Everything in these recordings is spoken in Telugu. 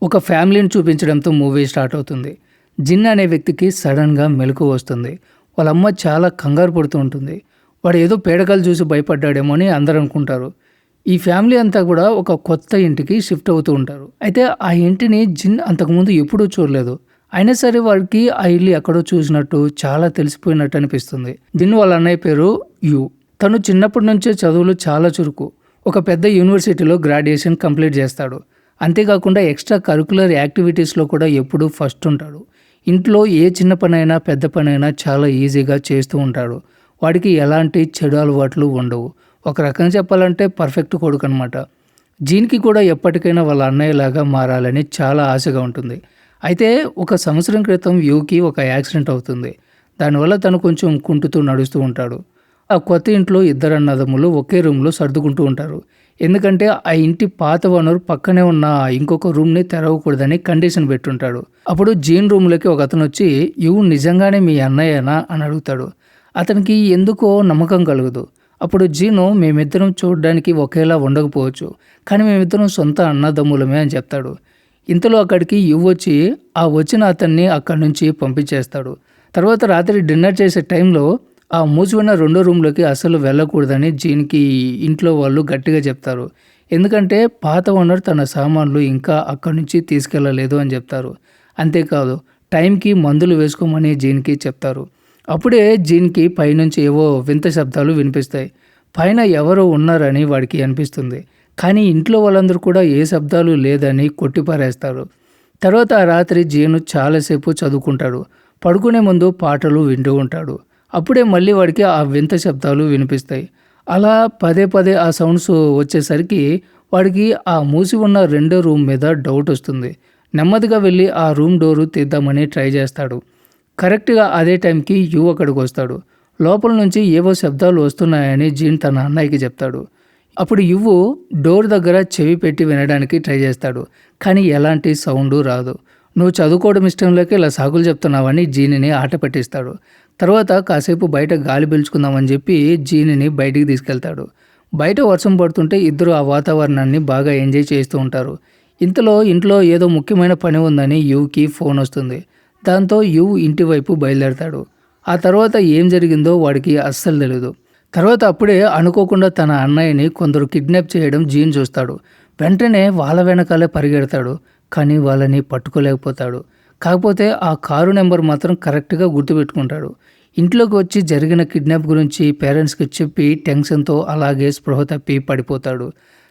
ఒక ఫ్యామిలీని చూపించడంతో మూవీ స్టార్ట్ అవుతుంది. జిన్ అనే వ్యక్తికి సడన్‌గా మెలకువ వస్తుంది. వాళ్ళ అమ్మ చాలా కంగారు పడుతూ ఉంటుంది. వాడు ఏదో పీడకలు చూసి భయపడ్డాడేమో అని అందరూ అనుకుంటారు. ఈ ఫ్యామిలీ అంతా కూడా ఒక కొత్త ఇంటికి షిఫ్ట్ అవుతూ ఉంటారు. అయితే ఆ ఇంటిని జిన్ అంతకుముందు ఎప్పుడూ చూడలేదు. అయినా సరే వాడికి ఆ ఇల్లు ఎక్కడో చూసినట్టు చాలా తెలిసిపోయినట్టు అనిపిస్తుంది. జిన్ వాళ్ళ అన్నయ్య పేరు యు. తను చిన్నప్పటి నుంచే చదువులో చాలా చురుకు. ఒక పెద్ద యూనివర్సిటీలో గ్రాడ్యుయేషన్ కంప్లీట్ చేస్తాడు. అంతేకాకుండా ఎక్స్ట్రా కరిక్యులర్ యాక్టివిటీస్‌లో కూడా ఎప్పుడూ ఫస్ట్ ఉంటాడు. ఇంట్లో ఏ చిన్న పనైనా, పెద్ద పనైనా చాలా ఈజీగా చేస్తూ ఉంటాడు. వాడికి ఎలాంటి చెడు అలవాట్లు ఉండవు. ఒక రకంగా చెప్పాలంటే పర్ఫెక్ట్ కొడుకనమాట. జీన్‌కి కూడా ఎప్పటికైనా వాళ్ళ అన్నయ్యలాగా మారాలని చాలా ఆశగా ఉంటుంది. అయితే ఒక సంవత్సరం క్రితం యూకి ఒక యాక్సిడెంట్ అవుతుంది. దానివల్ల తను కొంచెం కుంటుతూ నడుస్తూ ఉంటాడు. ఆ కొత్త ఇంట్లో ఇద్దరు అన్నదమ్ములు ఒకే రూమ్‌లో సర్దుకుంటూ ఉంటారు. ఎందుకంటే ఆ ఇంటి పాత ఓనర్ పక్కనే ఉన్న ఇంకొక రూమ్‌ని తెరవకూడదని కండిషన్ పెట్టుంటాడు. అప్పుడు జీన్ రూమ్‌లోకి ఒకతనొచ్చి "యు నిజంగానే మీ అన్నయ్యేనా?" అని అడుగుతాడు. అతనికి ఎందుకో నమ్మకం కలగదు. అప్పుడు జీను "మేమిద్దరం చూడ్డానికి ఒకేలా ఉండకపోవచ్చు. కానీ మేమిద్దరం సొంత అన్నదమ్ములమే" అని చెప్తాడు. ఇంతలో అక్కడికి యు వచ్చి ఆ వచ్చిన అతన్ని అక్కడి నుంచి పంపించేస్తాడు. తర్వాత రాత్రి డిన్నర్ చేసే టైంలో ఆ మూసి ఉన్న రెండో రూమ్‌లోకి అస్సలు వెళ్ళకూడదని జీన్‌కి ఇంట్లో వాళ్ళు గట్టిగా చెప్తారు. ఎందుకంటే పాత ఓనర్ తన సామాన్లు ఇంకా అక్కడి నుంచి తీసుకెళ్ళలేదు అని చెప్తారు. అంతేకాదు టైంకి మందులు వేసుకోమని జీన్‌కి చెప్తారు. అప్పుడే జీన్‌కి పైనుంచి ఏవో వింత శబ్దాలు వినిపిస్తాయి. పైన ఎవరో ఉన్నారని వాడికి అనిపిస్తుంది. కానీ ఇంట్లో వాళ్ళందరూ కూడా ఏ శబ్దాలు లేదని కొట్టిపారేస్తారు. తర్వాత ఆ రాత్రి జీను చాలాసేపు చదువుకుంటాడు. పడుకునే ముందు పాటలు వింటూ ఉంటాడు. అప్పుడే మళ్ళీ వాడికి ఆ వింత శబ్దాలు వినిపిస్తాయి. అలా పదే పదే ఆ సౌండ్స్ వచ్చేసరికి వాడికి ఆ మూసి ఉన్న రెండో రూమ్ మీద డౌట్ వస్తుంది. నెమ్మదిగా వెళ్ళి ఆ రూమ్ డోరు తీద్దామని ట్రై చేస్తాడు. కరెక్ట్‌గా అదే టైంకి యు అక్కడికి వస్తాడు. లోపల నుంచి ఏవో శబ్దాలు వస్తున్నాయని జీన్ తన అన్నయ్యకి చెప్తాడు. అప్పుడు యువ్వు డోర్ దగ్గర చెవి పెట్టి వినడానికి ట్రై చేస్తాడు. కానీ ఎలాంటి సౌండు రాదు. "నువ్వు చదువుకోవడం ఇష్టం లేక ఇలా సాకులు చెప్తున్నావని" జీనిని ఆట పట్టిస్తాడు. తర్వాత కాసేపు బయట గాలి పీల్చుకుందామని చెప్పి జీనిని బయటికి తీసుకెళ్తాడు. బయట వర్షం పడుతుంటే ఇద్దరు ఆ వాతావరణాన్ని బాగా ఎంజాయ్ చేస్తూ ఉంటారు. ఇంతలో ఇంట్లో ఏదో ముఖ్యమైన పని ఉందని యుకి ఫోన్ వస్తుంది. దాంతో యు ఇంటి వైపు బయలుదేరతాడు. ఆ తర్వాత ఏం జరిగిందో వాడికి అస్సలు తెలీదు. తర్వాత అప్పుడే అనుకోకుండా తన అన్నయ్యని కొందరు కిడ్నాప్ చేయడం జీన్ చూస్తాడు. వెంటనే వాళ్ళ వెనకాలే పరిగెడతాడు. కానీ వాళ్ళని పట్టుకోలేకపోతాడు. కాకపోతే ఆ కారు నెంబర్ మాత్రం కరెక్ట్‌గా గుర్తుపెట్టుకుంటాడు. ఇంట్లోకి వచ్చి జరిగిన కిడ్నాప్ గురించి పేరెంట్స్‌కి చెప్పి టెన్షన్‌తో అలాగే స్పృహ తప్పి పడిపోతాడు.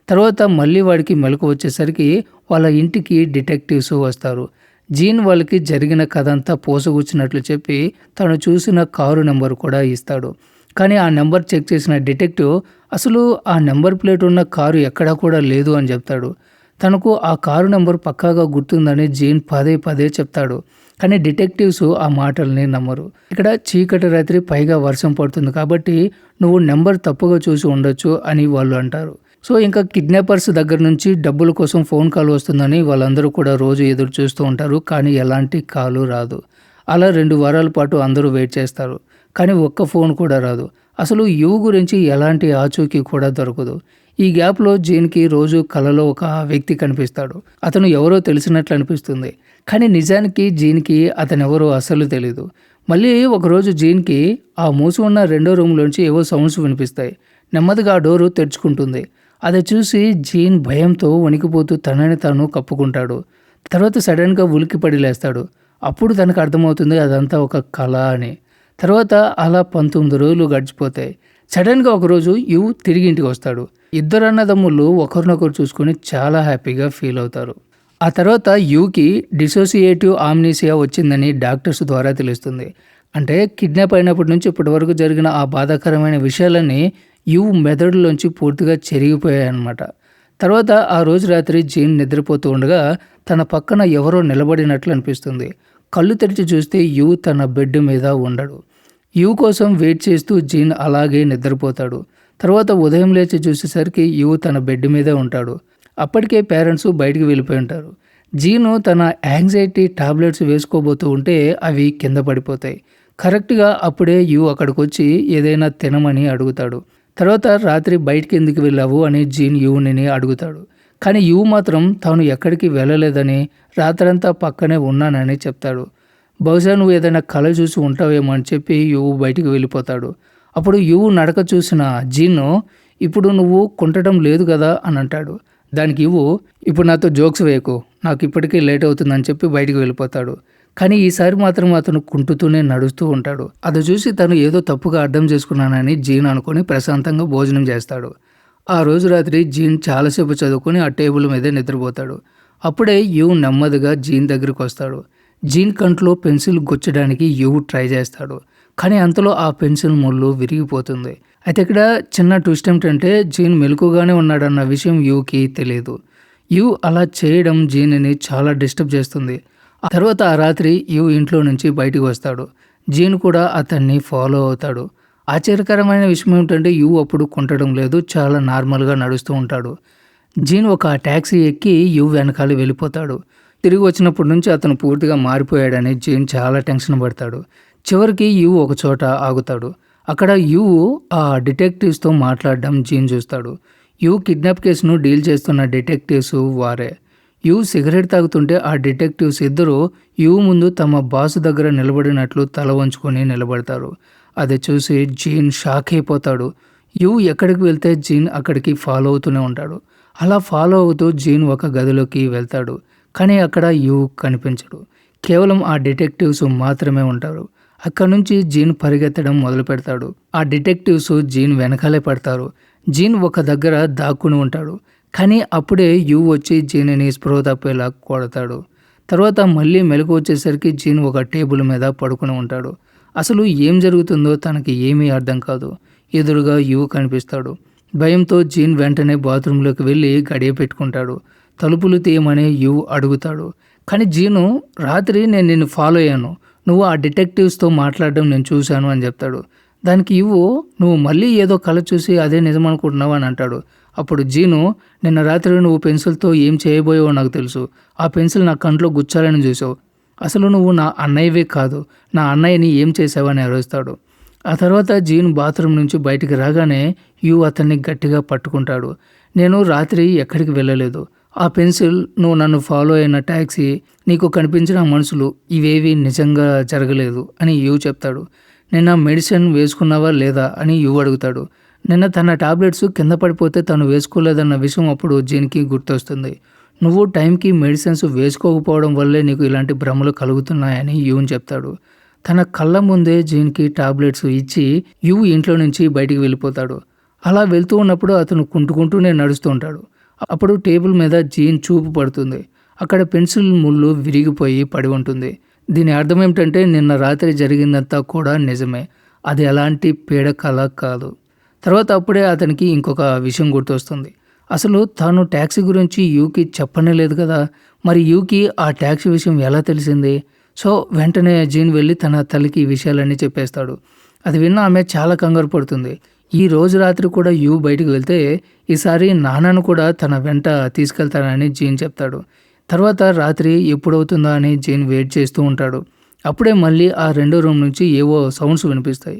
తర్వాత మళ్ళీ వాడికి మెలకువ వచ్చేసరికి వాళ్ళ ఇంటికి డిటెక్టివ్స్ వస్తారు. జీన్ వాళ్ళకి జరిగిన కథంతా పూసగుచ్చినట్లు చెప్పి తను చూసిన కారు నెంబర్ కూడా ఇస్తాడు. కానీ ఆ నెంబర్ చెక్ చేసిన డిటెక్టివ్ అసలు ఆ నెంబర్ ప్లేట్ ఉన్న కారు ఎక్కడా కూడా లేదు అని చెప్తాడు. తనకు ఆ కారు నెంబర్ పక్కాగా గుర్తుందని జీన్ పదే పదే చెప్తాడు. కానీ డిటెక్టివ్స్ ఆ మాటల్ని నమ్మరు. ఇక్కడ చీకటి రాత్రి పైగా వర్షం పడుతుంది కాబట్టి నువ్వు నెంబర్ తప్పుగా చూసి ఉండొచ్చు అని వాళ్ళు అంటారు. సో ఇంకా కిడ్నాపర్స్ దగ్గర నుంచి డబ్బుల కోసం ఫోన్ కాల్ వస్తుందని వాళ్ళందరూ కూడా రోజు ఎదురు చూస్తూ ఉంటారు. కానీ ఎలాంటి కాలు రాదు. అలా 2 వారాల పాటు అందరూ వెయిట్ చేస్తారు. కానీ ఒక్క ఫోన్ కూడా రాదు. అసలు యు గురించి ఎలాంటి ఆచూకీ కూడా దొరకదు. ఈ గ్యాప్‌లో జీన్‌కి రోజు కలలో ఒక వ్యక్తి కనిపిస్తాడు. అతను ఎవరో తెలిసినట్లు అనిపిస్తుంది. కానీ నిజానికి జీన్‌కి అతనెవరో అస్సలు తెలీదు. మళ్ళీ ఒకరోజు జీన్‌కి ఆ మూసి ఉన్న రెండో రూమ్‌లోంచి ఏవో సౌండ్స్ వినిపిస్తాయి. నెమ్మదిగా ఆ డోరు తెరుచుకుంటుంది. అది చూసి జీన్ భయంతో వణికిపోతూ తనని తాను కప్పుకుంటాడు. తర్వాత సడెన్‌గా ఉలిక్కిపడి లేస్తాడు. అప్పుడు తనకు అర్థమవుతుంది అదంతా ఒక కల అని. తర్వాత అలా 19 రోజులు గడిచిపోతాయి. సడన్‌గా ఒకరోజు యు తిరిగి ఇంటికి వస్తాడు. ఇద్దరు అన్నదమ్ముళ్ళు ఒకరినొకరు చూసుకొని చాలా హ్యాపీగా ఫీల్ అవుతారు. ఆ తర్వాత యుకి డిసోసియేటివ్ ఆమ్నీసియా వచ్చిందని డాక్టర్స్ ద్వారా తెలుస్తుంది. అంటే కిడ్నాప్ అయినప్పటి నుంచి ఇప్పటి వరకు జరిగిన ఆ బాధాకరమైన విషయాలన్నీ యు మెదడులోంచి పూర్తిగా చెరిగిపోయాయన్నమాట. తర్వాత ఆ రోజు రాత్రి జీన్ నిద్రపోతూ ఉండగా తన పక్కన ఎవరో నిలబడినట్లు అనిపిస్తుంది. కళ్ళు తెరిచి చూస్తే యు తన బెడ్ మీద ఉండడు. యు కోసం వెయిట్ చేస్తూ జీన్ అలాగే నిద్రపోతాడు. తర్వాత ఉదయం లేచి చూసేసరికి యు తన బెడ్ మీదే ఉంటాడు. అప్పటికే పేరెంట్స్ బయటికి వెళ్ళిపోయి ఉంటారు. జీను తన యాంగ్జైటీ టాబ్లెట్స్ వేసుకోబోతూ ఉంటే అవి కింద పడిపోతాయి. కరెక్ట్‌గా అప్పుడే యు అక్కడికొచ్చి ఏదైనా తినమని అడుగుతాడు. తర్వాత రాత్రి బయటికి ఎందుకు వెళ్ళావు అని జీన్ యుని అడుగుతాడు. కానీ యు మాత్రం తాను ఎక్కడికి వెళ్ళలేదని, రాత్రంతా పక్కనే ఉన్నానని చెప్తాడు. బహుశా నువ్వు ఏదైనా కల చూసి ఉంటావేమో అని చెప్పి యువు బయటికి వెళ్ళిపోతాడు. అప్పుడు యువు నడక చూసిన జీన్, ఇప్పుడు నువ్వు కుంటడం లేదు కదా అని అంటాడు. దానికి యువు, ఇప్పుడు నాతో జోక్స్ వేయకు, నాకు ఇప్పటికీ లేట్ అవుతుందని చెప్పి బయటికి వెళ్ళిపోతాడు. కానీ ఈసారి మాత్రం అతను కుంటుతూనే నడుస్తూ ఉంటాడు. అది చూసి తను ఏదో తప్పుగా అర్థం చేసుకున్నానని జీన్ అనుకుని ప్రశాంతంగా భోజనం చేస్తాడు. ఆ రోజు రాత్రి జీన్ చాలాసేపు చదువుకుని ఆ టేబుల్ మీదే నిద్రపోతాడు. అప్పుడే యు నెమ్మదిగా జీన్ దగ్గరికి వస్తాడు. జీన్ కంట్లో పెన్సిల్ గుచ్చడానికి యు ట్రై చేస్తాడు. కానీ అంతలో ఆ పెన్సిల్ ముళ్ళు విరిగిపోతుంది. అయితే ఇక్కడ చిన్న ట్విస్ట్ ఏమిటంటే జీన్ మెలకుగానే ఉన్నాడన్న విషయం యుకి తెలియదు. యు అలా చేయడం జీన్ని చాలా డిస్టర్బ్ చేస్తుంది. ఆ తర్వాత ఆ రాత్రి యు ఇంట్లో నుంచి బయటికి వస్తాడు. జీన్ కూడా అతన్ని ఫాలో అవుతాడు. ఆశ్చర్యకరమైన విషయం ఏమిటంటే యు అప్పుడు కుంటడం లేదు, చాలా నార్మల్గా నడుస్తూ ఉంటాడు. జీన్ ఒక ట్యాక్సీ ఎక్కి యు వెనకాల వెళ్ళిపోతాడు. తిరిగి వచ్చినప్పటి నుంచి అతను పూర్తిగా మారిపోయాడని జీన్ చాలా టెన్షన్ పడతాడు. చివరికి యు ఒక చోట ఆగుతాడు. అక్కడ యు ఆ డిటెక్టివ్స్తో మాట్లాడడం జీన్ చూస్తాడు. యు కిడ్నాప్ కేసును డీల్ చేస్తున్న డిటెక్టివ్స్ వారే. యు సిగరెట్ తాగుతుంటే ఆ డిటెక్టివ్స్ ఇద్దరు యు ముందు తమ బాసు దగ్గర నిలబడినట్లు తల వంచుకొని నిలబడతారు. అది చూసి జీన్ షాక్ అయిపోతాడు. యు ఎక్కడికి వెళ్తే జీన్ అక్కడికి ఫాలో అవుతూనే ఉంటాడు. అలా ఫాలో అవుతూ జీన్ ఒక గదిలోకి వెళ్తాడు. కానీ అక్కడ యు కనిపించడు. కేవలం ఆ డిటెక్టివ్స్ మాత్రమే ఉంటారు. అక్కడి నుంచి జీన్ పరిగెత్తడం మొదలు పెడతాడు. ఆ డిటెక్టివ్స్ జీన్ వెనకాలే పడతారు. జీన్ ఒక దగ్గర దాక్కుని ఉంటాడు. కానీ అప్పుడే యు వచ్చి జీన్ని స్పృహ తప్పేలా కొడతాడు. తర్వాత మళ్ళీ మెలకు వచ్చేసరికి జీన్ ఒక టేబుల్ మీద పడుకుని ఉంటాడు. అసలు ఏం జరుగుతుందో తనకి ఏమీ అర్థం కాదు. ఎదురుగా యు కనిపిస్తాడు. భయంతో జీన్ వెంటనే బాత్రూంలోకి వెళ్ళి గడియ పెట్టుకుంటాడు. తలుపులు తీయమని యు అడుగుతాడు. కానీ జీను, రాత్రి నేను నిన్ను ఫాలో అయ్యాను, నువ్వు ఆ డిటెక్టివ్స్తో మాట్లాడడం నేను చూశాను అని చెప్తాడు. దానికి యు, నువ్వు మళ్ళీ ఏదో కళ చూసి అదే నిజమనుకుంటున్నావు అని అంటాడు. అప్పుడు జీను, నిన్న రాత్రి నువ్వు పెన్సిల్తో ఏం చేయబోయావో నాకు తెలుసు. ఆ పెన్సిల్ నా కంట్లో గుచ్చాలని చూసావు. అసలు నువ్వు నా అన్నయ్యవే కాదు, నా అన్నయ్యని ఏం చేసావని అరుస్తాడు. ఆ తర్వాత జీన్ బాత్రూమ్ నుంచి బయటికి రాగానే యు అతన్ని గట్టిగా పట్టుకుంటాడు. నేను రాత్రి ఎక్కడికి వెళ్ళలేదు. ఆ పెన్సిల్, నువ్వు నన్ను ఫాలో అయిన ట్యాక్సీ, నీకు కనిపించిన మనుషులు ఇవేవి నిజంగా జరగలేదు అని యు చెప్తాడు. నిన్న మెడిసిన్ వేసుకున్నావా లేదా అని యు అడుగుతాడు. నిన్న తన టాబ్లెట్స్ కింద పడిపోతే తను వేసుకోలేదన్న విషయం అప్పుడు జీన్కి గుర్తొస్తుంది. నువ్వు టైంకి మెడిసిన్స్ వేసుకోకపోవడం వల్లే నీకు ఇలాంటి భ్రమలు కలుగుతున్నాయని యుని చెప్తాడు. తన కళ్ళ ముందే జీన్కి టాబ్లెట్స్ ఇచ్చి యు ఇంట్లో నుంచి బయటికి వెళ్ళిపోతాడు. అలా వెళ్తూ ఉన్నప్పుడు అతను కుంటుకుంటూనే నడుస్తూ ఉంటాడు. అప్పుడు టేబుల్ మీద జీన్ చూపు పడుతుంది. అక్కడ పెన్సిల్ ముళ్ళు విరిగిపోయి పడి ఉంటుంది. దీని అర్థం ఏమిటంటే నిన్న రాత్రి జరిగిందంతా కూడా నిజమే, అది ఎలాంటి పీడ కళ కాదు. తర్వాత అప్పుడే అతనికి ఇంకొక విషయం గుర్తొస్తుంది. అసలు తాను ట్యాక్సీ గురించి యుకి చెప్పనే లేదు కదా, మరి యుకి ఆ ట్యాక్సీ విషయం ఎలా తెలిసింది? సో వెంటనే జీన్ వెళ్ళి తన తల్లికి ఈ విషయాలన్నీ చెప్పేస్తాడు. అది విన్న ఆమె చాలా కంగారు పడుతుంది. ఈ రోజు రాత్రి కూడా యు బయటికి వెళ్తే ఈసారి నాన్నను కూడా తన వెంట తీసుకెళ్తానని జీన్ చెప్తాడు. తర్వాత రాత్రి ఎప్పుడవుతుందా అని జీన్ వెయిట్ చేస్తూ ఉంటాడు. అప్పుడే మళ్ళీ ఆ రెండో రూమ్ నుంచి ఏవో సౌండ్స్ వినిపిస్తాయి.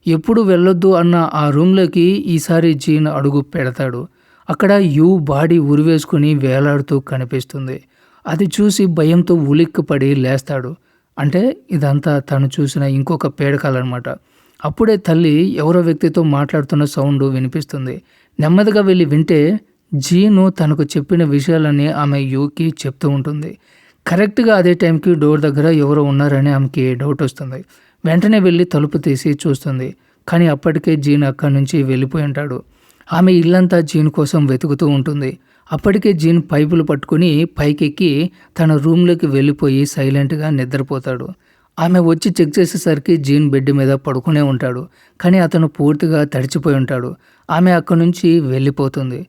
ఎప్పుడు వెళ్ళొద్దు అన్న ఆ రూమ్లోకి ఈసారి జీన్ అడుగు పెడతాడు. అక్కడ యు బాడీ ఉరివేసుకుని వేలాడుతూ కనిపిస్తుంది. అది చూసి భయంతో ఉలిక్కిపడి లేస్తాడు. అంటే ఇదంతా తను చూసిన ఇంకొక పేడకాలన్నమాట. అప్పుడే తల్లి ఎవరో వ్యక్తితో మాట్లాడుతున్న సౌండ్ వినిపిస్తుంది. నెమ్మదిగా వెళ్ళి వింటే జీను తనకు చెప్పిన విషయాలన్నీ ఆమె యుకి చెప్తూ ఉంటుంది. కరెక్ట్గా అదే టైంకి డోర్ దగ్గర ఎవరో ఉన్నారని ఆమెకి డౌట్ వస్తుంది. వెంటనే వెళ్ళి తలుపు తీసి చూస్తుంది. కానీ అప్పటికే జీన్ అక్కడి నుంచి వెళ్ళిపోయి ఉంటాడు. ఆమె ఇల్లంతా జీన్ కోసం వెతుకుతూ ఉంటుంది. అప్పటికే జీన్ పైపులు పట్టుకుని పైకెక్కి తన రూమ్లోకి వెళ్ళిపోయి సైలెంట్గా నిద్రపోతాడు. ఆమె వచ్చి చెక్ చేసేసరికి జీన్ బెడ్ మీద పడుకునే ఉంటాడు. కానీ అతను పూర్తిగా తడిచిపోయి ఉంటాడు. ఆమె అక్కడి నుంచి వెళ్ళిపోతుంది.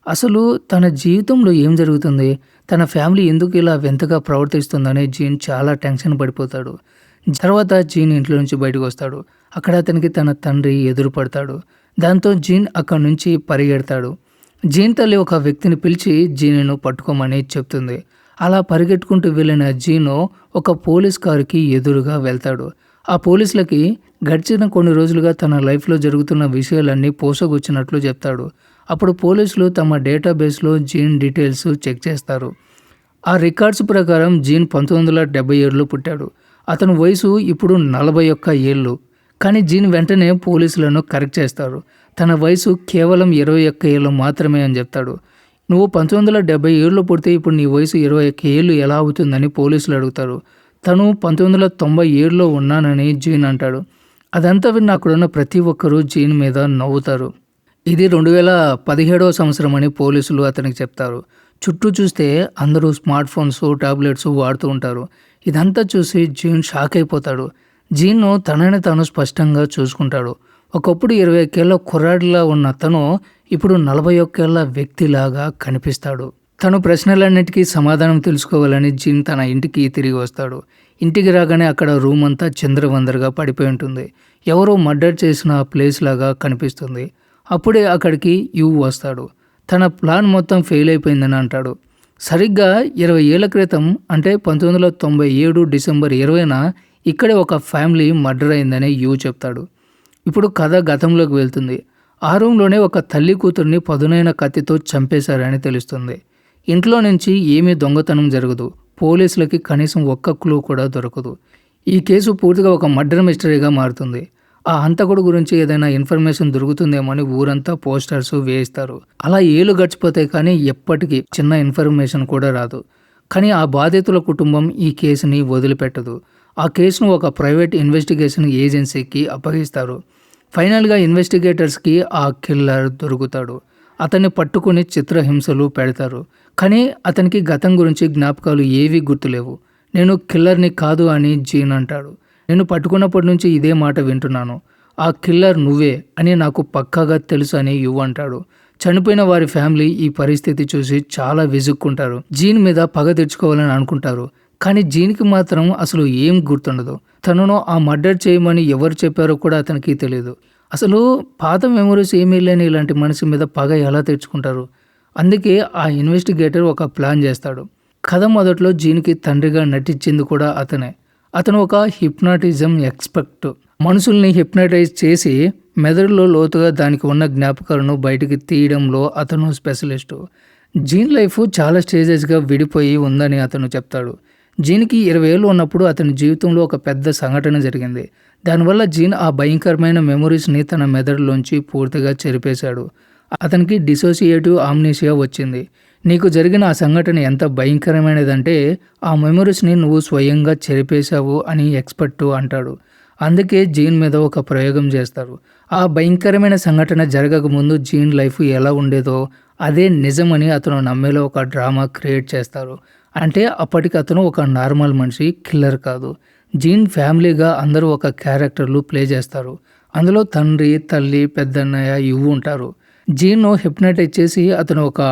అసలు తన జీవితంలో ఏం జరుగుతుంది, తన ఫ్యామిలీ ఎందుకు ఇలా వింతగా ప్రవర్తిస్తుందని జీన్ చాలా టెన్షన్ పడిపోతాడు. తర్వాత జీన్ ఇంట్లో నుంచి బయటకు వస్తాడు. అక్కడ అతనికి తన తండ్రి ఎదురుపడతాడు. దాంతో జీన్ అక్కడి నుంచి పరిగెడతాడు. జీన్ తల్లి ఒక వ్యక్తిని పిలిచి జీన్ను పట్టుకోమని చెప్తుంది. అలా పరిగెట్టుకుంటూ వెళ్ళిన జీను ఒక పోలీస్ కారుకి ఎదురుగా వెళ్తాడు. ఆ పోలీసులకి గడిచిన కొన్ని రోజులుగా తన లైఫ్లో జరుగుతున్న విషయాలన్నీ పోసగొచ్చినట్లు చెప్తాడు. అప్పుడు పోలీసులు తమ డేటాబేస్లో జీన్ డీటెయిల్స్ చెక్ చేస్తారు. ఆ రికార్డ్స్ ప్రకారం జీన్ 1977లో పుట్టాడు. అతని వయసు ఇప్పుడు 41 ఏళ్ళు. కానీ జీన్ వెంటనే పోలీసులను కరెక్ట్ చేస్తారు. తన వయసు కేవలం 21 ఏళ్ళు మాత్రమే అని చెప్తాడు. నువ్వు 1977లో పుడితే ఇప్పుడు నీ వయసు 21 ఏళ్ళు ఎలా అవుతుందని పోలీసులు అడుగుతారు. తను 1997లో ఉన్నానని జీన్ అంటాడు. అదంతా విన్న అక్కడున్న ప్రతి ఒక్కరూ జీన్ మీద నవ్వుతారు. ఇది 2017వ సంవత్సరం అని పోలీసులు అతనికి చెప్తారు. చుట్టూ చూస్తే అందరూ స్మార్ట్ ఫోన్స్, టాబ్లెట్స్ వాడుతూ ఉంటారు. ఇదంతా చూసి జీన్ షాక్ అయిపోతాడు. జీన్ తనని తాను స్పష్టంగా చూసుకుంటాడు. ఒకప్పుడు 21 ఏళ్ల కుర్రాడిలా ఉన్న తను ఇప్పుడు 41 ఏళ్ల వ్యక్తిలాగా కనిపిస్తాడు. తను ప్రశ్నలన్నిటికీ సమాధానం తెలుసుకోవాలని జీన్ తన ఇంటికి తిరిగి వస్తాడు. ఇంటికి రాగానే అక్కడ రూమ్ అంతా చిందరవందరగా పడిపోయి ఉంటుంది. ఎవరో మర్డర్ చేసిన ప్లేస్ లాగా కనిపిస్తుంది. అప్పుడే అక్కడికి యు వస్తాడు. తన ప్లాన్ మొత్తం ఫెయిల్ అయిపోయిందని అంటాడు. సరిగ్గా 20 ఏళ్ల క్రితం అంటే 1997 డిసెంబర్ 20న ఇక్కడే ఒక ఫ్యామిలీ మర్డర్ అయిందని యు చెప్తాడు. ఇప్పుడు కథ గతంలోకి వెళ్తుంది. ఆ రూమ్లోనే ఒక తల్లి కూతుర్ని పదునైన కత్తితో చంపేశారని తెలుస్తుంది. ఇంట్లో నుంచి ఏమీ దొంగతనం జరగదు. పోలీసులకి కనీసం ఒక్క క్లూ కూడా దొరకదు. ఈ కేసు పూర్తిగా ఒక మర్డర్ మిస్టరీగా మారుతుంది. ఆ హంతకుడు గురించి ఏదైనా ఇన్ఫర్మేషన్ దొరుకుతుందేమో అని ఊరంతా పోస్టర్స్ వేయిస్తారు. అలా ఏళ్ళు గడిచిపోతాయి కానీ ఎప్పటికీ చిన్న ఇన్ఫర్మేషన్ కూడా రాదు. కానీ ఆ బాధితుల కుటుంబం ఈ కేసుని వదిలిపెట్టదు. ఆ కేసును ఒక ప్రైవేట్ ఇన్వెస్టిగేషన్ ఏజెన్సీకి అప్పగిస్తారు. ఫైనల్గా ఇన్వెస్టిగేటర్స్కి ఆ కిల్లర్ దొరుకుతాడు. అతన్ని పట్టుకుని చిత్రహింసలు పెడతారు. కానీ అతనికి గతం గురించి జ్ఞాపకాలు ఏవీ గుర్తులేవు. నేను కిల్లర్ని కాదు అని జీన్ అంటాడు. నేను పట్టుకున్నప్పటి నుంచి ఇదే మాట వింటున్నాను. ఆ కిల్లర్ నువ్వే అని నాకు పక్కాగా తెలుసు అని యు అంటాడు. చనిపోయిన వారి ఫ్యామిలీ ఈ పరిస్థితి చూసి చాలా విసుక్కుంటారు. జీన్ మీద పగ తెచ్చుకోవాలని అనుకుంటారు. కానీ జీన్కి మాత్రం అసలు ఏం గుర్తుండదు. తనను ఆ మర్డర్ చేయమని ఎవరు చెప్పారో కూడా అతనికి తెలియదు. అసలు పాత మెమరీస్ ఏమీ లేని ఇలాంటి మనిషి మీద పగ ఎలా తెచ్చుకుంటారు? అందుకే ఆ ఇన్వెస్టిగేటర్ ఒక ప్లాన్ చేస్తాడు. కథ మొదట్లో జీన్కి తండ్రిగా నటించింది కూడా అతనే. అతను ఒక హిప్నాటిజం ఎక్స్పర్ట్. మనుషుల్ని హిప్నటైజ్ చేసి మెదడులో లోతుగా దానికి ఉన్న జ్ఞాపకాలను బయటికి తీయడంలో అతను స్పెషలిస్టు. జీన్ లైఫ్ చాలా స్టేజెస్గా విడిపోయి ఉందని అతను చెప్తాడు. జీన్కి 20 ఏళ్ళు ఉన్నప్పుడు అతని జీవితంలో ఒక పెద్ద సంఘటన జరిగింది. దానివల్ల జీన్ ఆ భయంకరమైన మెమొరీస్ని తన మెదడులోంచి పూర్తిగా చెరిపేశాడు. అతనికి డిసోసియేటివ్ ఆమ్నీషియా వచ్చింది. నీకు జరిగిన ఆ సంఘటన ఎంత భయంకరమైనదంటే ఆ మెమొరీస్ని నువ్వు స్వయంగా చెరిపేశావు అని ఎక్స్పర్ట్ అంటాడు. అందుకే జీన్ మీద ఒక ప్రయోగం చేస్తారు. ఆ భయంకరమైన సంఘటన జరగకముందు జీన్ లైఫ్ ఎలా ఉండేదో అదే నిజమని అతను నమ్మేలా ఒక డ్రామా క్రియేట్ చేస్తారు. అంటే అప్పటికి అతను ఒక నార్మల్ మనిషి, కిల్లర్ కాదు. జీన్ ఫ్యామిలీగా అందరూ ఒక క్యారెక్టర్లు ప్లే చేస్తారు. అందులో తండ్రి, తల్లి, పెద్దన్నయ్య ఇవి ఉంటారు. జీన్ను హిప్నటైజ్ చేసి అతను ఒక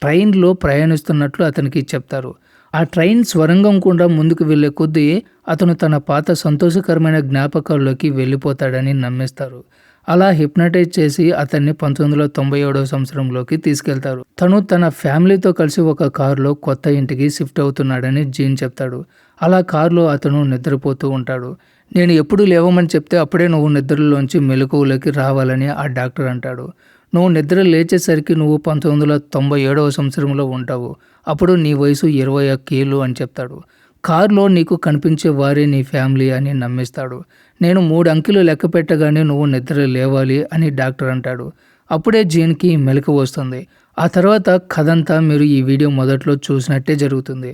ట్రైన్లో ప్రయాణిస్తున్నట్లు అతనికి చెప్తారు. ఆ ట్రైన్ స్వరంగం కూడా ముందుకు వెళ్ళే కొద్దీ అతను తన పాత సంతోషకరమైన జ్ఞాపకాల్లోకి వెళ్ళిపోతాడని నమ్మిస్తారు. అలా హిప్నటైజ్ చేసి అతన్ని 1997వ సంవత్సరంలోకి తీసుకెళ్తారు. తను తన ఫ్యామిలీతో కలిసి ఒక కారులో కొత్త ఇంటికి షిఫ్ట్ అవుతున్నాడని జీన్ చెప్తాడు. అలా కారులో అతను నిద్రపోతూ ఉంటాడు. నేను ఎప్పుడు లేవమని చెప్తే అప్పుడే నువ్వు నిద్రలోంచి మెలకువలోకి రావాలని ఆ డాక్టర్ అంటాడు. నువ్వు నిద్ర లేచేసరికి నువ్వు 1997వ సంవత్సరంలో ఉంటావు. అప్పుడు నీ వయసు 21 ఏళ్ళు అని చెప్తాడు. కారులో నీకు కనిపించే వారే నీ ఫ్యామిలీ అని నమ్మిస్తాడు. నేను 3 అంకెలు లెక్క పెట్టగానే నువ్వు నిద్ర లేవాలి అని డాక్టర్ అంటాడు. అప్పుడే జీన్కి మెలకువ వస్తుంది. ఆ తర్వాత కథంతా మీరు ఈ వీడియో మొదట్లో చూసినట్టే జరుగుతుంది.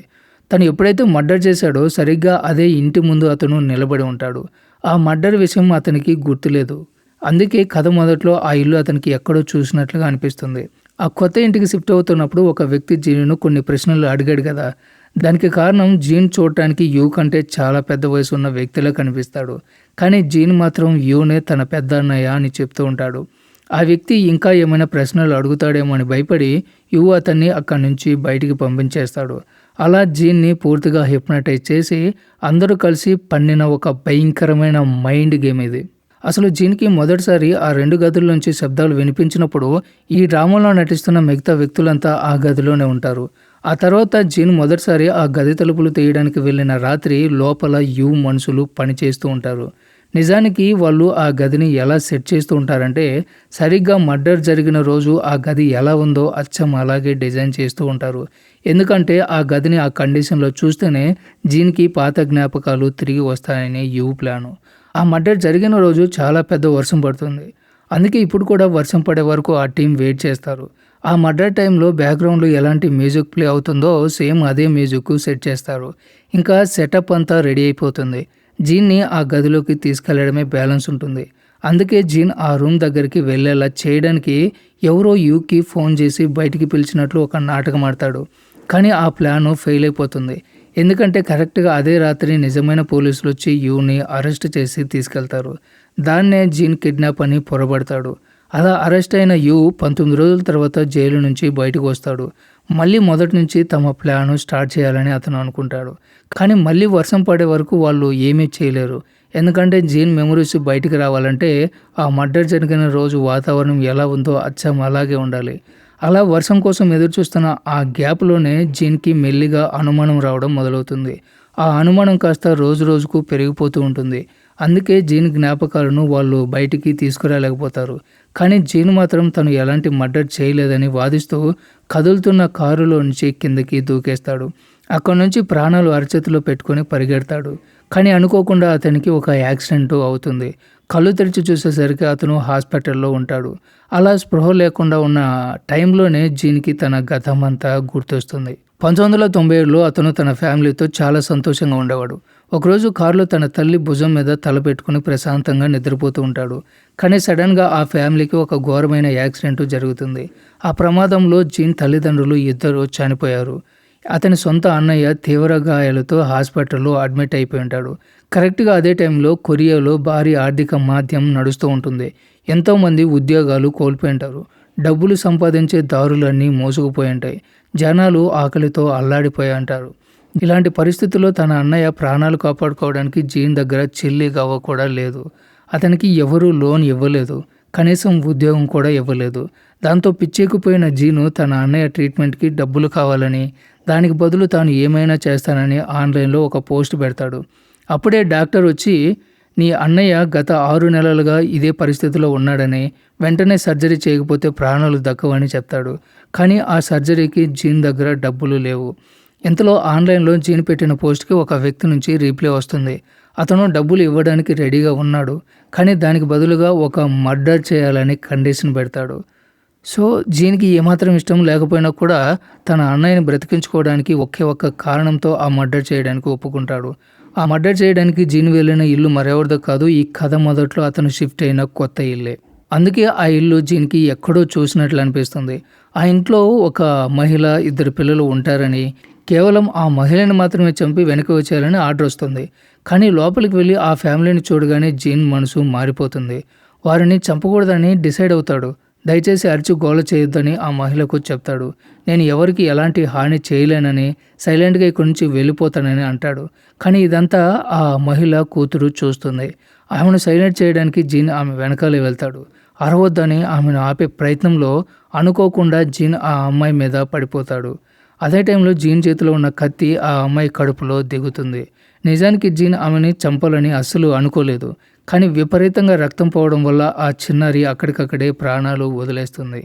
తను ఎప్పుడైతే మర్డర్ చేశాడో సరిగ్గా అదే ఇంటి ముందు అతను నిలబడి ఉంటాడు. ఆ మర్డర్ విషయం అతనికి గుర్తులేదు. అందుకే కథ మొదట్లో ఆ ఇల్లు అతనికి ఎక్కడో చూసినట్లుగా అనిపిస్తుంది. ఆ కొత్త ఇంటికి షిఫ్ట్ అవుతున్నప్పుడు ఒక వ్యక్తి జీన్ను కొన్ని ప్రశ్నలు అడిగాడు కదా. దానికి కారణం జీన్ చూడటానికి యు కంటే చాలా పెద్ద వయసు ఉన్న వ్యక్తిలా కనిపిస్తాడు. కానీ జీన్ మాత్రం యునే తన పెద్ద అన్నయ్య అని చెప్తూ ఉంటాడు. ఆ వ్యక్తి ఇంకా ఏమైనా ప్రశ్నలు అడుగుతాడేమో అని భయపడి యు అతన్ని అక్కడి నుంచి బయటికి పంపించేస్తాడు. అలా జీన్ని పూర్తిగా హిప్నటైజ్ చేసి అందరూ కలిసి పన్నిన ఒక భయంకరమైన మైండ్ గేమ్ ఇది. అసలు జీన్కి మొదటిసారి ఆ 2 గదుల్లోంచి శబ్దాలు వినిపించినప్పుడు ఈ డ్రామాలో నటిస్తున్న మిగతా వ్యక్తులంతా ఆ గదిలోనే ఉంటారు. ఆ తర్వాత జీన్ మొదటిసారి ఆ గది తలుపులు తీయడానికి వెళ్ళిన రాత్రి లోపల యు మనుషులు పనిచేస్తూ ఉంటారు. నిజానికి వాళ్ళు ఆ గదిని ఎలా సెట్ చేస్తూ ఉంటారంటే, సరిగ్గా మర్డర్ జరిగిన రోజు ఆ గది ఎలా ఉందో అచ్చం అలాగే డిజైన్ చేస్తూ ఉంటారు. ఎందుకంటే ఆ గదిని ఆ కండిషన్‌లో చూస్తేనే జీన్‌కి పాత జ్ఞాపకాలు తిరిగి వస్తాయని ప్లాను. ఆ మర్డర్ జరిగిన రోజు చాలా పెద్ద వర్షం పడుతుంది. అందుకే ఇప్పుడు కూడా వర్షం పడే వరకు ఆ టీం వెయిట్ చేస్తారు. ఆ మర్డర్ టైంలో బ్యాక్‌గ్రౌండ్‌లో ఎలాంటి మ్యూజిక్ ప్లే అవుతుందో సేమ్ అదే మ్యూజిక్ సెట్ చేస్తారు. ఇంకా సెటప్ అంతా రెడీ అయిపోతుంది. జీన్‌ని ఆ గదిలోకి తీసుకెళ్లడమే బ్యాలెన్స్ ఉంటుంది. అందుకే జీన్ ఆ రూమ్ దగ్గరికి వెళ్ళేలా చేయడానికి ఎవరో యూకి ఫోన్ చేసి బయటికి పిలిచినట్లు ఒక నాటకం ఆడతాడు. కానీ ఆ ప్లాను ఫెయిల్ అయిపోతుంది. ఎందుకంటే కరెక్ట్‌గా అదే రాత్రి నిజమైన పోలీసులొచ్చి యూని అరెస్ట్ చేసి తీసుకెళ్తారు. దాన్నే జీన్ కిడ్నాప్ అని పొరబడతాడు. అలా అరెస్ట్ అయిన 19 రోజుల తర్వాత జైలు నుంచి బయటకు వస్తాడు. మళ్ళీ మొదటి నుంచి తమ ప్లాను స్టార్ట్ చేయాలని అతను అనుకుంటాడు. కానీ మళ్ళీ వర్షం పడే వరకు వాళ్ళు ఏమీ చేయలేరు. ఎందుకంటే జీన్ మెమరీస్ బయటికి రావాలంటే ఆ మర్డర్ జరిగిన రోజు వాతావరణం ఎలా ఉందో అచ్చం అలాగే ఉండాలి. అలా వర్షం కోసం ఎదురుచూస్తున్న ఆ గ్యాప్‌లోనే జీన్‌కి మెల్లిగా అనుమానం రావడం మొదలవుతుంది. ఆ అనుమానం కాస్త రోజు రోజుకు పెరిగిపోతూ ఉంటుంది. అందుకే జీన్ జ్ఞాపకాలను వాళ్ళు బయటికి తీసుకురాలేకపోతారు. కానీ జీన్ మాత్రం తను ఎలాంటి మర్డర్ చేయలేదని వాదిస్తూ కదులుతున్న కారులో నుంచి కిందకి దూకేస్తాడు. అక్కడి నుంచి ప్రాణాలు అరచేతిలో పెట్టుకొని పరిగెడతాడు. కానీ అనుకోకుండా అతనికి ఒక యాక్సిడెంట్ అవుతుంది. కళ్ళు తెరిచి చూసేసరికి అతను హాస్పిటల్‌లో ఉంటాడు. అలా స్పృహ లేకుండా ఉన్న టైంలోనే జీన్‌కి తన గతమంతా గుర్తొస్తుంది. 1997లో అతను తన ఫ్యామిలీతో చాలా సంతోషంగా ఉండేవాడు. ఒకరోజు కారులో తన తల్లి భుజం మీద తల పెట్టుకుని ప్రశాంతంగా నిద్రపోతూ ఉంటాడు. కానీ సడన్‌గా ఆ ఫ్యామిలీకి ఒక ఘోరమైన యాక్సిడెంట్ జరుగుతుంది. ఆ ప్రమాదంలో జీన్ తల్లిదండ్రులు ఇద్దరూ చనిపోయారు. అతని సొంత అన్నయ్య తీవ్ర గాయాలతో హాస్పిటల్‌లో అడ్మిట్ అయిపోయి ఉంటాడు. కరెక్ట్‌గా అదే టైంలో కొరియాలో భారీ ఆర్థిక మాంద్యం నడుస్తూ ఉంటుంది. ఎంతోమంది ఉద్యోగాలు కోల్పోయి ఉంటారు. డబ్బులు సంపాదించే దారులన్నీ మూసుకుపోయి ఉంటాయి. జనాలు ఆకలితో అల్లాడిపోయి ఉంటారు. ఇలాంటి పరిస్థితుల్లో తన అన్నయ్య ప్రాణాలు కాపాడుకోవడానికి జీన్ దగ్గర చిల్లి గవ్వ కూడా లేదు. అతనికి ఎవరూ లోన్ ఇవ్వలేదు. కనీసం ఉద్యోగం కూడా ఇవ్వలేదు. దాంతో పిచ్చెక్కిపోయిన జీను తన అన్నయ్య ట్రీట్మెంట్‌కి డబ్బులు కావాలని, దానికి బదులు తాను ఏమైనా చేస్తానని ఆన్‌లైన్‌లో ఒక పోస్ట్ పెడతాడు. అప్పుడే డాక్టర్ వచ్చి, నీ అన్నయ్య గత 6 నెలలుగా ఇదే పరిస్థితిలో ఉన్నాడని, వెంటనే సర్జరీ చేయకపోతే ప్రాణాలు దక్కవని చెప్తాడు. కానీ ఆ సర్జరీకి జీన్ దగ్గర డబ్బులు లేవు. ఇంతలో ఆన్‌లైన్‌లో జీన్ పెట్టిన పోస్ట్‌కి ఒక వ్యక్తి నుంచి రీప్లై వస్తుంది. అతను డబ్బులు ఇవ్వడానికి రెడీగా ఉన్నాడు. కానీ దానికి బదులుగా ఒక మర్డర్ చేయాలని కండిషన్ పెడతాడు. సో జీన్‌కి ఏమాత్రం ఇష్టం లేకపోయినా కూడా తన అన్నయ్యని బ్రతికించుకోవడానికి ఒకే ఒక్క కారణంతో ఆ మర్డర్ చేయడానికి ఒప్పుకుంటాడు. ఆ మర్డర్ చేయడానికి జీన్ వెళ్ళిన ఇల్లు మరెవరిదో కాదు, ఈ కథ మొదట్లో అతను షిఫ్ట్ అయిన కొత్త ఇల్లే. అందుకే ఆ ఇల్లు జీన్‌కి ఎక్కడో చూసినట్లు అనిపిస్తుంది. ఆ ఇంట్లో ఒక మహిళ, 2 పిల్లలు ఉంటారని, కేవలం ఆ మహిళని మాత్రమే చంపి వెనక్కి వచ్చేయాలని ఆర్డర్ వస్తుంది. కానీ లోపలికి వెళ్ళి ఆ ఫ్యామిలీని చూడగానే జీన్ మనసు మారిపోతుంది. వారిని చంపకూడదని డిసైడ్ అవుతాడు. దయచేసి అరిచి గోల చేయొద్దని ఆ మహిళకు చెప్తాడు. నేను ఎవరికి ఎలాంటి హాని చేయలేనని, సైలెంట్‌గా ఇక్కడి నుంచి వెళ్ళిపోతానని అంటాడు. కానీ ఇదంతా ఆ మహిళ కూతురు చూస్తుంది. ఆమెను సైలెంట్ చేయడానికి జీన్ ఆమె వెనకాలే వెళ్తాడు. అరవొద్దని ఆమెను ఆపే ప్రయత్నంలో అనుకోకుండా జీన్ ఆ అమ్మాయి మీద పడిపోతాడు. అదే టైంలో జీన్ చేతిలో ఉన్న కత్తి ఆ అమ్మాయి కడుపులో దిగుతుంది. నిజానికి జీన్ ఆమెని చంపాలని అస్సలు అనుకోలేదు. కానీ విపరీతంగా రక్తం పోవడం వల్ల ఆ చిన్నారి అక్కడికక్కడే ప్రాణాలు వదిలేస్తుంది.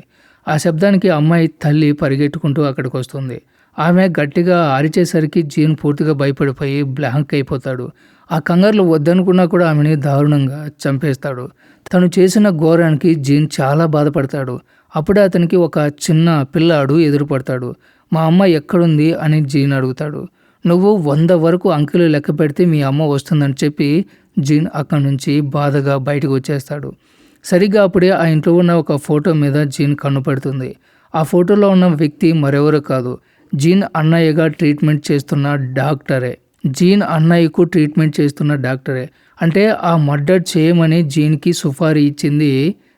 ఆ శబ్దానికి అమ్మాయి తల్లి పరిగెట్టుకుంటూ అక్కడికి వస్తుంది. ఆమె గట్టిగా అరిచేసరికి జీన్ పూర్తిగా భయపడిపోయి బ్లాంక్ అయిపోతాడు. ఆ కంగారులో వద్దనుకున్నా కూడా ఆమెని దారుణంగా చంపేస్తాడు. తను చేసిన ఘోరానికి జీన్ చాలా బాధపడతాడు. అప్పుడే అతనికి ఒక చిన్న పిల్లాడు ఎదురుపడతాడు. మా అమ్మ ఎక్కడుంది అని జీన్ అడుగుతాడు. నువ్వు 100 వరకు అంకెలు లెక్క పెడితే మీ అమ్మ వస్తుందని చెప్పి జీన్ అక్కడి నుంచి బాధగా బయటకు వచ్చేస్తాడు. సరిగ్గా అప్పుడే ఆ ఇంట్లో ఉన్న ఒక ఫోటో మీద జీన్ కన్ను పడుతుంది. ఆ ఫోటోలో ఉన్న వ్యక్తి మరెవరో కాదు, జీన్ అన్నయ్యగా ట్రీట్మెంట్ చేస్తున్న డాక్టరే. జీన్ అన్నయ్యకు ట్రీట్మెంట్ చేస్తున్న డాక్టరే. అంటే ఆ మర్డర్ చేయమని జీన్‌కి సుపారీ ఇచ్చింది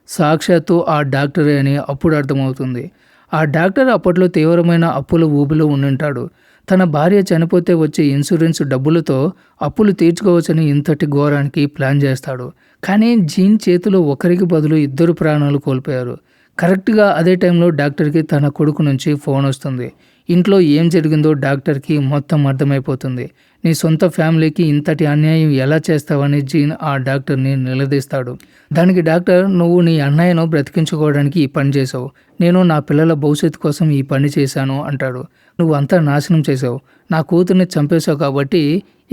సాక్షాత్తు ఆ డాక్టరే అని అప్పుడు అర్థమవుతుంది. ఆ డాక్టర్ అప్పట్లో తీవ్రమైన అప్పుల ఊబిలో ఉండుంటాడు. తన భార్య చనిపోతే వచ్చే ఇన్సూరెన్స్ డబ్బులతో అప్పులు తీర్చుకోవచ్చని ఇంతటి ఘోరానికి ప్లాన్ చేస్తాడు. కానీ జీన్ చేతిలో ఒకరికి బదులు 2 ప్రాణాలు కోల్పోయారు. కరెక్ట్‌గా అదే టైంలో డాక్టర్‌కి తన కొడుకు నుంచి ఫోన్ వస్తుంది. ఇంట్లో ఏం జరిగిందో డాక్టర్కి మొత్తం అర్థమైపోతుంది. నీ సొంత ఫ్యామిలీకి ఇంతటి అన్యాయం ఎలా చేస్తావని జీన్ ఆ డాక్టర్ని నిలదీస్తాడు. దానికి డాక్టర్, నువ్వు నీ అన్నయ్యను బ్రతికించుకోవడానికి ఈ పని చేసావు, నేను నా పిల్లల భవిష్యత్తు కోసం ఈ పని చేశాను అంటాడు. నువ్వు అంతా నాశనం చేసావు, నా కూతుర్ని చంపేశావు, కాబట్టి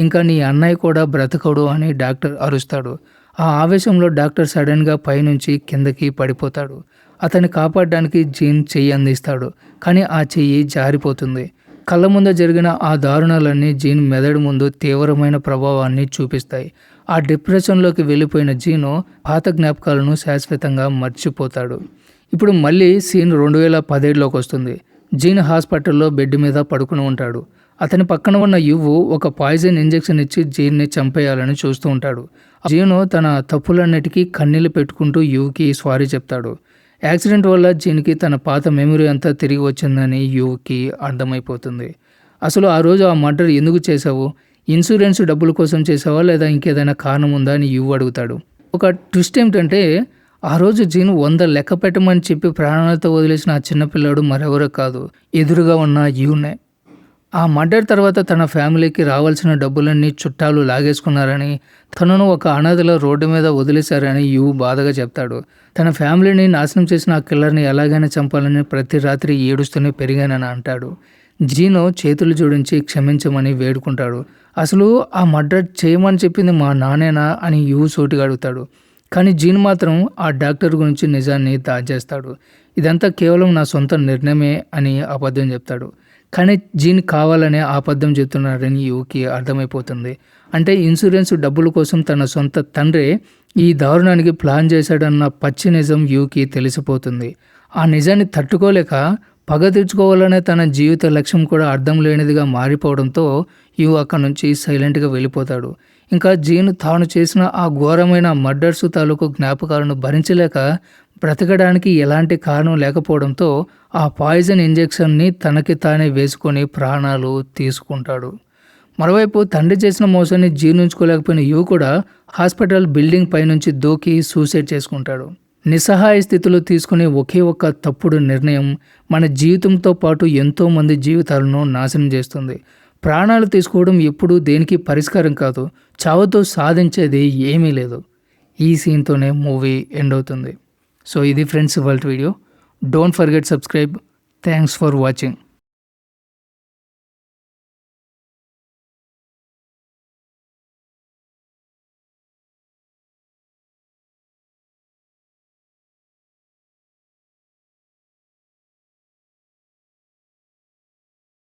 ఇంకా నీ అన్నయ్య కూడా బ్రతకడు అని డాక్టర్ అరుస్తాడు. ఆ ఆవేశంలో డాక్టర్ సడన్గా పైనుంచి కిందకి పడిపోతాడు. అతన్ని కాపాడడానికి జీన్ చెయ్యి అందిస్తాడు, కానీ ఆ చెయ్యి జారిపోతుంది. కళ్ళ ముందు జరిగిన ఆ దారుణాలన్నీ జీన్ మెదడు ముందు తీవ్రమైన ప్రభావాన్ని చూపిస్తాయి. ఆ డిప్రెషన్లోకి వెళ్ళిపోయిన జీను పాత జ్ఞాపకాలను శాశ్వతంగా మర్చిపోతాడు. ఇప్పుడు మళ్ళీ సీన్ 2017లోకి వస్తుంది. జీన్ హాస్పిటల్లో బెడ్ మీద పడుకుని ఉంటాడు. అతని పక్కన ఉన్న యువ్వు ఒక పాయిజన్ ఇంజెక్షన్ ఇచ్చి జీన్ని చంపేయాలని చూస్తూ ఉంటాడు. జీను తన తప్పులన్నిటికీ కన్నీళ్లు పెట్టుకుంటూ యువ్కి సారీ చెప్తాడు. యాక్సిడెంట్ వల్ల జీన్కి తన పాత మెమరీ అంతా తిరిగి వచ్చిందని యువ్కి అర్థమైపోతుంది. అసలు ఆ రోజు ఆ మర్డర్ ఎందుకు చేశావు? ఇన్సూరెన్స్ డబ్బుల కోసం చేసావా, లేదా ఇంకేదైనా కారణం ఉందా అని యువ్ అడుగుతాడు. ఒక ట్విస్ట్ ఏమిటంటే, ఆ రోజు జీన్ 100 లెక్క పెట్టమని చెప్పి ప్రాణాలతో వదిలేసిన ఆ చిన్నపిల్లాడు మరెవరో కాదు, ఎదురుగా ఉన్న యువ్నే. ఆ మర్డర్ తర్వాత తన ఫ్యామిలీకి రావాల్సిన డబ్బులన్నీ చుట్టాలు లాగేసుకున్నారని, తనను ఒక అనాథలో రోడ్డు మీద వదిలేశారని యువ్ బాధగా చెప్తాడు. తన ఫ్యామిలీని నాశనం చేసిన ఆ కిల్లర్ని ఎలాగైనా చంపాలని ప్రతి రాత్రి ఏడుస్తూనే పెరిగానని అంటాడు. జీను చేతులు జోడించి క్షమించమని వేడుకుంటాడు. అసలు ఆ మర్డర్ చేయమని చెప్పింది మా నానేనా అని యువ్ సూటిగా అడుగుతాడు. కానీ జీన్ మాత్రం ఆ డాక్టర్ గురించి నిజాన్ని దాచేస్తాడు. ఇదంతా కేవలం నా సొంత నిర్ణయమే అని అబద్ధం చెప్తాడు. కానీ జీన్ కావాలనే అబద్ధం చెప్తున్నారని యువ్కి అర్థమైపోతుంది. అంటే ఇన్సూరెన్స్ డబ్బుల కోసం తన సొంత తండ్రే ఈ దారుణానికి ప్లాన్ చేశాడన్న పచ్చి నిజం యువ్కి తెలిసిపోతుంది. ఆ నిజాన్ని తట్టుకోలేక పగ తీర్చుకోవాలనే తన జీవిత లక్ష్యం కూడా అర్థం లేనిదిగా మారిపోవడంతో యువ్ అక్కడి నుంచి సైలెంట్గా వెళ్ళిపోతాడు. ఇంకా జీన్ తాను చేసిన ఆ ఘోరమైన మర్డర్స్ తాలూకు జ్ఞాపకాలను భరించలేక బ్రతకడానికి ఎలాంటి కారణం లేకపోవడంతో ఆ పాయిజన్ ఇంజెక్షన్ని తనకి తానే వేసుకొని ప్రాణాలు తీసుకుంటాడు. మరోవైపు తండ్రి చేసిన మోసాన్ని జీర్ణించుకోలేకపోయిన యువ్ కూడా హాస్పిటల్ బిల్డింగ్ పైనుంచి దూకి సూసైడ్ చేసుకుంటాడు. నిస్సహాయ స్థితిలో తీసుకునే ఒకే ఒక్క తప్పుడు నిర్ణయం మన జీవితంతో పాటు ఎంతోమంది జీవితాలను నాశనం చేస్తుంది. ప్రాణాలు తీసుకోవడం ఎప్పుడూ దేనికి పరిష్కారం కాదు. చావుతో సాధించేది ఏమీ లేదు. ఈ సీన్తోనే మూవీ ఎండ్ అవుతుంది. సో ఇది ఫ్రెండ్స్ ఇవాల్టి video. Don't forget subscribe. Thanks for watching.